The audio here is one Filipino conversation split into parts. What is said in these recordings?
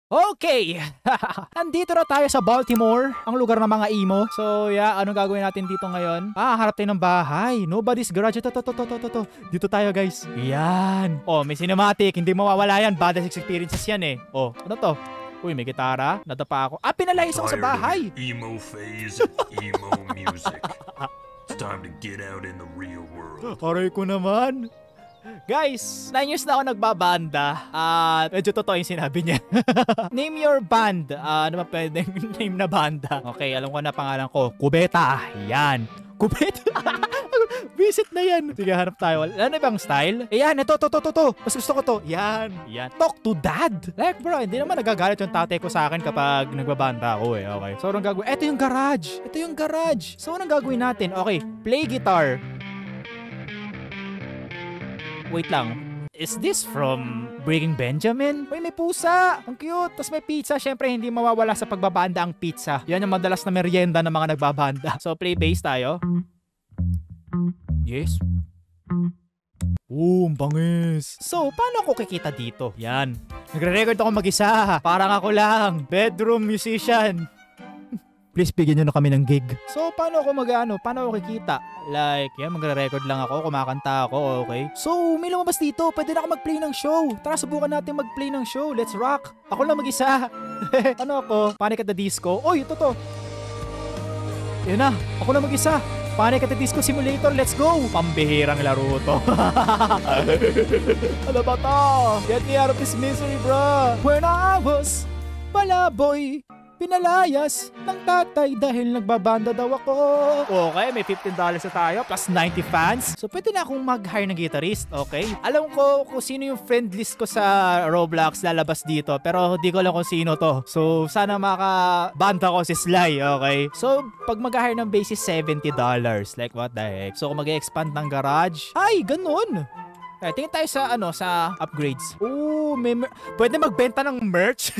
Okay, nandito na tayo sa Baltimore, ang lugar ng mga emo. So yeah, anong gagawin natin dito ngayon? Harap tayo ng bahay. Nobody's garage. Ito. Dito tayo guys. Yan. Oh, may cinematic. Hindi mawawala yan. Badass experiences yan eh. Oh, ano to? Uy, may gitara. Nadapa ako. Pinalayas ako sa bahay. Emo phase, emo music. It's time to get out in the real world. Aray ko naman. Guys, 9 years na ako nagbabanda at medyo totoo yung sinabi niya. Name your band. Ano ba pwedeng name na banda? Okay, alam ko na pangalan ko. Kubeta. Yan. Kubeta. Visit na yan. Sige, hanap tayo. Ano bang style? Yan, ito. Mas gusto ko to. Yan. Talk to dad. Like bro, hindi naman nagagalit yung tatay ko sa akin kapag nagbabanda ako eh. Okay. So, anong gagawin? Ito yung garage. So, anong gagawin natin? Okay, play guitar. Wait lang. Is this from Breaking Benjamin? Uy, may pusa! Ang cute! Tapos may pizza. Syempre, hindi mawawala sa pagbabanda ang pizza. Yan yung madalas na merienda ng mga nagbabanda. So, play bass tayo. Yes. Ang bangis. So, paano ako kikita dito? Yan. Nagre-record ako mag-isa. Parang ako lang. Bedroom musician. Please bigyan nyo na kami ng gig. So, paano ako paano ako kikita? Like, yan, magre-record lang ako, kumakanta ako, okay? So, may lumabas dito, pwede na ako mag-play ng show. Tara, subukan natin mag-play ng show. Let's rock. Ako lang mag-isa. Ano ako? Panic at the Disco. Oy, ito to. Yan na, ako lang mag-isa. Panic at the Disco Simulator, let's go! Pambihirang laro to. Ano ba to? Get me out of this misery, bro. When I was palaboy, pinalayas ng tatay dahil nagbabanda daw ako. Okay, may $15 na tayo plus 90 fans. So pwede na akong mag-hire ng guitarist, okay? Alam ko kung sino yung friend list ko sa Roblox lalabas dito, pero di ko alam kung sino to. So sana makabanda ko si Sly, okay? So pag mag-hire ng bass is $70. Like what the heck? So kung mag-expand ng garage, ay ganun. Tingin tayo sa upgrades. Pwede magbenta ng merch.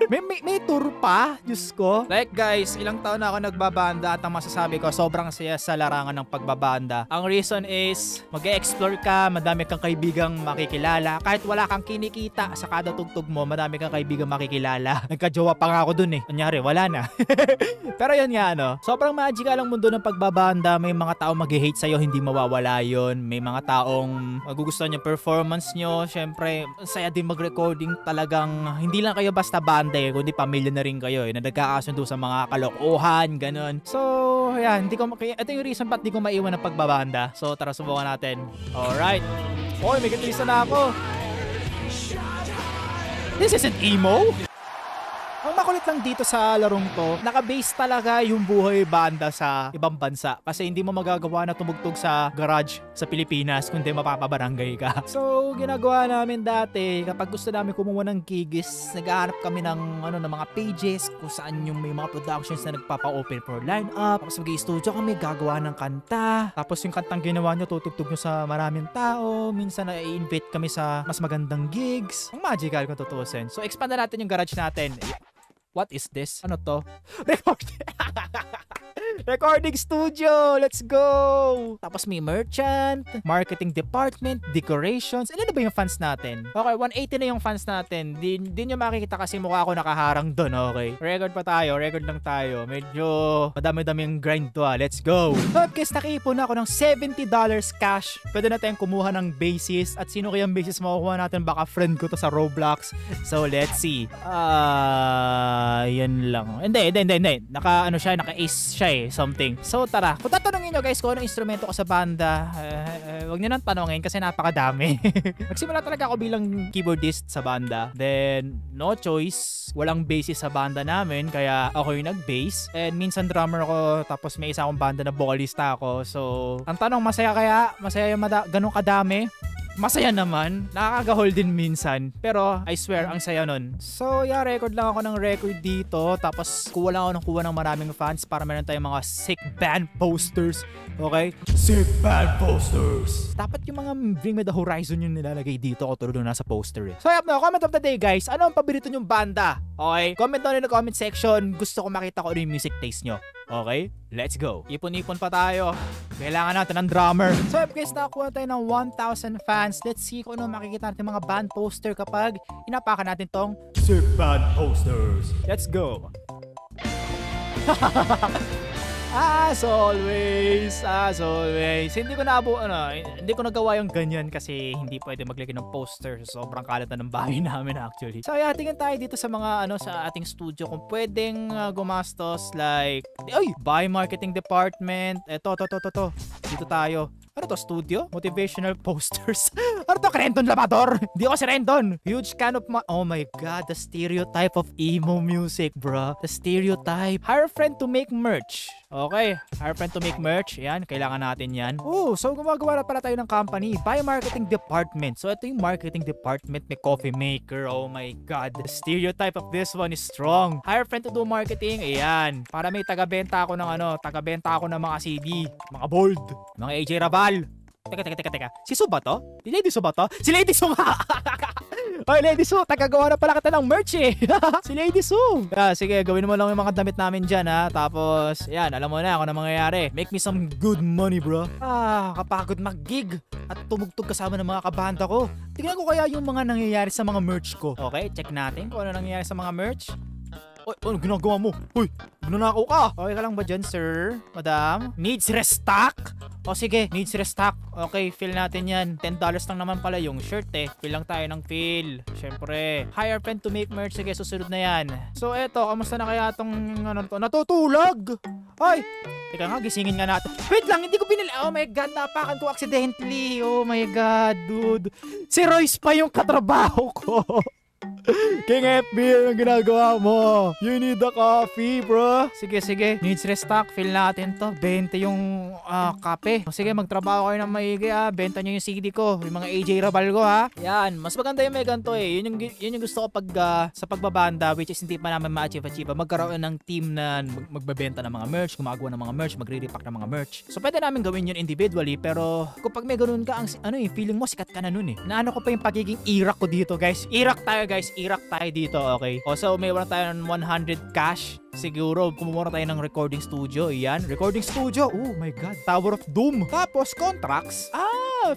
may tour pa, Diyos ko. Like guys, ilang taon na ako nagbabanda at ang masasabi ko, sobrang saya sa larangan ng pagbabanda. Ang reason is, mag-e-explore ka, madami kang kaibigang makikilala. Kahit wala kang kinikita sa kada tugtog mo, madami kang kaibigang makikilala. Nagka-jowa pa nga ako dun eh. Kunyari, wala na. Pero yun nga, sobrang magical ang mundo ng pagbabanda. May mga taong mag-hate sa'yo, hindi mawawala yun. May mga taong magugustuhan yung performance nyo. Syempre, saya din mag-recording. Talagang hindi lang kayo basta banda eh, kundi pamilya na rin kayo eh, na nagkakasundo sa mga kalokohan, ganun. So, yan, ito yung reason ba't di ko maiwan ng pagbabanda. So, tara subukan natin. Alright. Oy, may gatlista na ako. This isn't emo? Ang makulit lang dito sa larong to, naka-base talaga yung buhay banda sa ibang bansa. Kasi hindi mo magagawa na tumugtog sa garage sa Pilipinas kundi mapapabarangay ka. So, ginagawa namin dati, kapag gusto namin kumuha ng gigs, naghahanap kami ng mga pages kung saan yung may mga productions na nagpapa-open for line-up. Tapos mag-i-studio kami, gagawa ng kanta. Tapos yung kantang ginawa nyo, tutugtog nyo sa maraming tao. Minsan na-i-invite kami sa mas magandang gigs. Ang magical kung tutusin. So, expand na natin yung garage natin. What is this? Ano to? Recording studio! Let's go! Tapos may merchant, marketing department, decorations. Ilan na ba yung fans natin? Okay, 180 na yung fans natin. Di nyo makikita kasi mukha ako nakaharang doon, okay? Record lang tayo. Medyo madami-dami yung grind to Let's go! Guys, nakipon ako ng $70 cash. Pwede na tayong kumuha ng basis. At sino kayang basis makukuha natin? Baka friend ko to sa Roblox. So, let's see. Yan lang. Hindi. Naka-ace siya eh. Something. So tara, kung tatanungin nyo guys kung anong instrumento ko sa banda, wag nyo nang tanongin kasi napakadami. Nagsimula talaga ako bilang keyboardist sa banda. Then, no choice. Walang bassist sa banda namin, kaya ako yung nag-bass. And minsan drummer ako, tapos may isa akong banda na vocalista ako. So, ang tanong, masaya kaya? Masaya yung ganun kadami? Masaya naman. Nakakagahol din minsan. Pero, I swear, ang saya nun. So, record lang ako ng record dito. Tapos, kuha lang ako ng maraming fans para meron tayong mga sick band posters. Okay? Sick band posters! Dapat yung mga Bring Me The Horizon yung nilalagay dito ko tulad na sa poster eh. So, comment of the day guys. Ano ang paborito nyong banda? Okay? Comment down in the comment section. Gusto ko makita ko ano yung music taste nyo. Okay? Let's go. Ipon-ipon pa tayo. Kailangan natin ng drummer. So guys, nakakuha tayo ng 1,000 fans. Let's see kung ano makikita natin mga band poster kapag inapakan natin tong Sir Band Posters. Let's go. As always, hindi ko nagawa yung ganyan kasi hindi pwede maglagay ng poster. Sobrang kalat na ng bahay namin actually. So yeah, tingin tayo dito sa mga sa ating studio kung pwedeng gumastos like, buy marketing department. Eto, to. Dito tayo. Ano to, studio? Motivational posters. Ano to, Rendon Labador? Hindi ako si Rendon. Huge can of oh my god, the stereotype of emo music, bro. The stereotype. Hire a friend to make merch. Okay, hire a friend to make merch. Yan, kailangan natin yan. So gumagawa na pala tayo ng company. Buy marketing department. So ito yung marketing department, may coffee maker. Oh my god, the stereotype of this one is strong. Hire a friend to do marketing. Ayan, para may taga-benta ako ng mga CD, mga bold, mga AJ Rabal. Teka. Si Su ba to? Si Lady Su ba to? Si Lady Su nga! Oy, Lady Su, tagagawa na pala kita ng merch eh. Si Lady Su. Sige, gawin mo lang yung mga damit namin dyan ha. Tapos, yan, alam mo na kung ano mangyayari. Make me some good money, bro. Kapagod mag-gig at tumugtog kasama ng mga kabanda ko. Tingnan ko kaya yung mga nangyayari sa mga merch ko. Okay, check natin kung ano nangyayari sa mga merch. Ano ginagawa mo? Hoy, nanakaw ka. Okay ka lang ba dyan, sir? Madam? Needs restock? Sige, needs restock. Okay, fill natin yan. $10 lang naman pala yung shirt eh. Fill lang tayo ng fill. Syempre. Hire a friend to make merch. Sige, susunod na yan. So, eto, kamusta na kaya tong natutulog? Ay! Teka nga, gisingin nga natin. Wait lang, hindi ko pinili. Oh my god, napakan ko accidentally. Oh my god, dude. Si Royce pa yung katrabaho ko. King FB, ang ginagawa mo? You need a coffee, bro. Sige. Needs restock. Fill natin to. 20 yung kape. Sige, magtrabaho kayo ng maigi Benta nyo yung CD ko. Yung mga AJ Rabal ko ha. Yan. Mas maganda yung may ganito eh. Yun yung gusto ko pag sa pagbabanda, which is hindi pa namin ma-achieve. Magkaroon ng team na magbabenta ng mga merch, gumagawa ng mga merch, magre-repack ng mga merch. So pwede namin gawin yun individually. Pero kapag may ganun ka, feeling mo sikat ka na nun eh. Naano ko pa yung pagiging Iraq ko dito, guys. Iraq tayo dito, okay? So may wala tayo ng 100 cash. Siguro, kumumura tayo ng recording studio. Yan, recording studio. Oh my god, Tower of Doom. Tapos, contracts.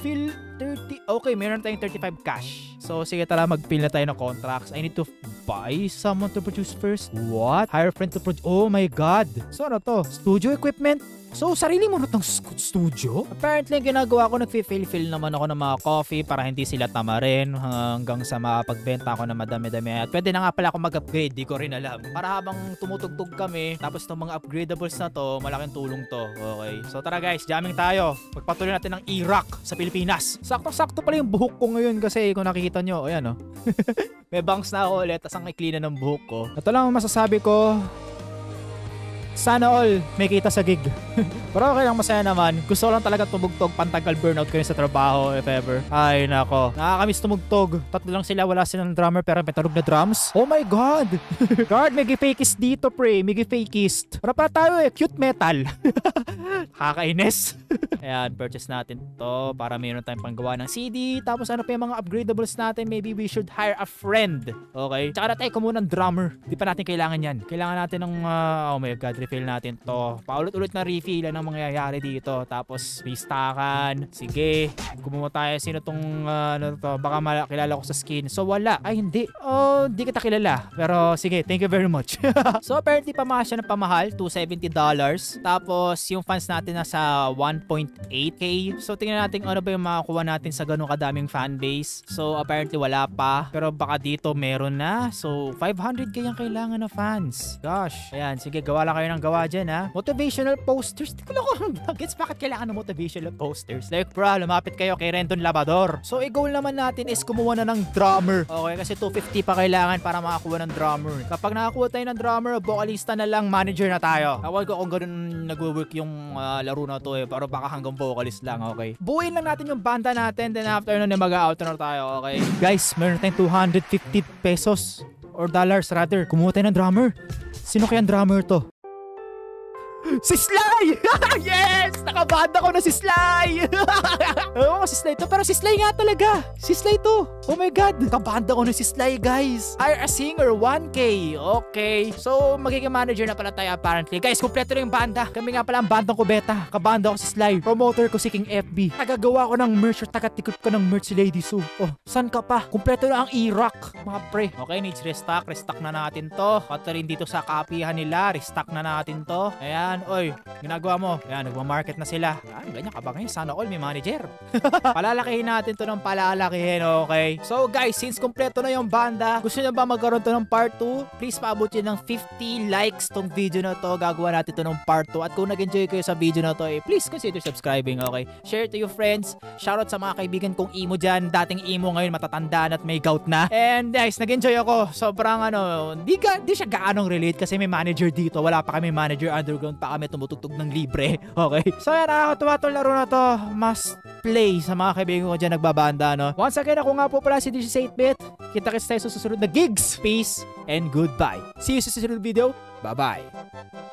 Fill 30. Okay, meron tayong 35 cash. So, sige tala, mag-fill na tayo ng contracts. I need to buy someone to produce first. What? Hire a friend to produce. Oh my god. So, ano to? Studio equipment? So, sarili mo na itong studio? Apparently, ginagawa ko, nag-fill naman ako ng mga coffee para hindi sila tamarin hanggang sa makapagbenta ako ng madami-dami. At pwede na nga pala ako mag-upgrade, di ko rin alam. Para habang tumutugtog kami, tapos itong mga upgradables na to, malaking tulong to. Okay? So, tara guys, jamming tayo. Pagpatuloy natin ng Iraq sa Pilipinas. Sakto-sakto pala yung buhok ko ngayon kasi kung nakikita nyo, ayan may bangs na ako ulit, tas ang ikli na ng buhok ko. Ito lang ang masasabi ko. Sana all may kita sa gig. Pero okay lang, masaya naman. Gusto ko lang talaga tumugtog, pantagal burnout ko rin sa trabaho if ever. Ay nako, nakakamiss tumugtog. Tatlo lang sila, wala silang drummer pero may tunog na drums. Oh my god. God, may gifakist dito pre. May gifakist. Para pa tayo cute metal. Kakainis. Ayan, purchase natin to para mayroon tayong panggawa ng CD. Tapos ano pa yung mga upgradables natin? Maybe we should hire a friend. Okay? Tsaka na tayo kumuha ng drummer. Di pa natin kailangan yan. Kailangan natin ng oh my god, refill natin to. Paulit-ulit na refill ang mangyayari dito. Tapos may stackan. Sige, kumuha tayo. Sino tong baka kilala ko sa skin. So wala. Ay hindi. Oh, di kita kilala. Pero sige, thank you very much. So apparently pamahal siya ng pamahal, $270. Tapos yung fans natin nasa 1.8k. So tingnan natin ano ba yung makakuha natin sa ganung kadaming fanbase. So apparently wala pa. Pero baka dito meron na. So 500k yung kailangan na fans. Gosh. Ayan, sige, gawa lang kayo ng gawa dyan ha. Motivational posters. Di ko lang kung gets bakit kailangan ng motivational posters. Like bro, lumapit kayo kay Rendon Labador. So i-goal naman natin is kumuha na ng drummer. Okay, kasi 250 pa kailangan para makakuha ng drummer. Kapag nakakuha tayo ng drummer, vocalista na lang, manager na tayo. Awal ko kung ganun nagwo-work yung laro na to pero baka hanggang vocalist lang, okay? Buuin lang natin yung banda natin, then after nun mag-outro na tayo, okay? Guys, meron tayong 250 pesos or dollars rather. Kumuha tayo ng drummer. Sino kaya ang drummer to? Si Sly! Yes! Nakabanda ko na si Sly! Oo, si Sly to. Pero si Sly nga talaga. Si Sly to. Oh my God. Nakabanda ko na si Sly, guys. Hire a singer, 1K. Okay. So, magiging manager na pala tayo apparently. Guys, kumpleto na yung banda. Kami nga pala ang bandang kubeta. Kabanda ko si Sly. Promoter ko si King FB. Tagagawa ko ng merch or tagatikot ko ng merch si Lady Sue. Oh, san ka pa? Kumpleto na ang E-Rock, mga pre. Okay, needs restock. Restock na natin to. Pati rin dito sa kapihan nila. Restock na natin to. Ayan. Oy, ginagawa mo. Ayan, nagmamarket na sila. Ayan, ganyan ka ba ngayon? Sana all may manager. Palalakihin natin to ng palalakihin, okay? So guys, since kompleto na yung banda, gusto nyo ba magkaroon to ng part 2? Please paabot yun ng 50 likes tong video na to. Gagawa natin to ng part 2. At kung nag-enjoy kayo sa video na to, please consider subscribing, okay? Share to your friends. Shoutout sa mga kaibigan kong emo dyan. Dating emo, ngayon matatanda na at may gout na. And guys, nag-enjoy ako. Sobrang di siya gaanong relate kasi may manager dito. Wala pa kami manager underground pa kami tumutugtog ng libre. Okay? So yan, nakakatuwa itong laro na to. Must play sa mga kaibigan ko dyan nagbabanda, no? Once again, ako nga po pala si DJ 8-Bit. Kita-kits tayo sa susunod na gigs. Peace and goodbye. See you sa susunod video. Bye-bye.